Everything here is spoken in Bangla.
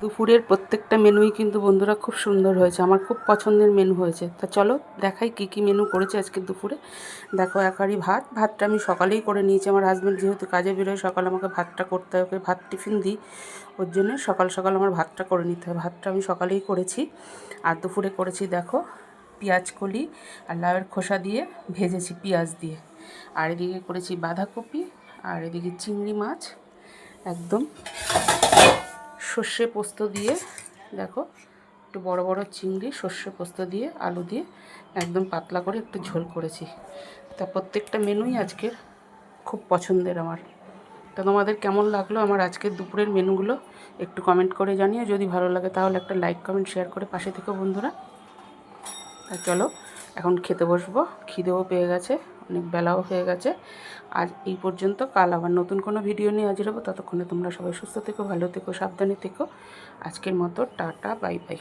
দুপুরের প্রত্যেকটা মেনুই কিন্তু বন্ধুরা খুব সুন্দর হয়েছে, আমার খুব পছন্দের মেনু হয়েছে। তা চলো দেখাই কি কি মেনু করেছে আজকে দুপুরে। দেখো, এক হাঁড়ি ভাতটা আমি সকালেই করে নিয়েছি। আমার হাজব্যান্ড যেহেতু কাজে বেরোয়, সকালে আমাকে ভাতটা করতে হয়, ওকে ভাত টিফিন দিই, ওর জন্য সকাল সকাল আমার ভাতটা করে নিতে হয়। ভাতটা আমি সকালেই করেছি। আর দুপুরে করেছি দেখো পেঁয়াজ কলি আর লাউয়ের খোসা দিয়ে ভেজেছি পেঁয়াজ দিয়ে। আর এদিকে করেছি বাঁধাকপি, আর এদিকে চিংড়ি মাছ একদম সর্ষে পোস্ত দিয়ে। দেখো, একটু বড় বড় চিংড়ি সর্ষে পোস্ত দিয়ে আলু দিয়ে একদম পাতলা করে একটু ঝোল করেছি। তা প্রত্যেকটা মেনুই আজকের খুব পছন্দের আমার। তা তোমাদের কেমন লাগলো আমার আজকের দুপুরের মেনুগুলো একটু কমেন্ট করে জানিও। যদি ভালো লাগে তাহলে একটা লাইক কমেন্ট শেয়ার করে পাশে থেকো বন্ধুরা। তা চলো এখন খেতে বসবো, খিদেও পেয়ে গেছে, অনেক বেলাও হয়ে গেছে। আজ এই পর্যন্ত, কাল আবার নতুন কোনো ভিডিও নিয়ে হাজির হবো। ততক্ষণে তোমরা সবাই সুস্থ থেকো, ভালো থেকো, সাবধানে থেকো। আজকের মতো টাটা, বাই বাই।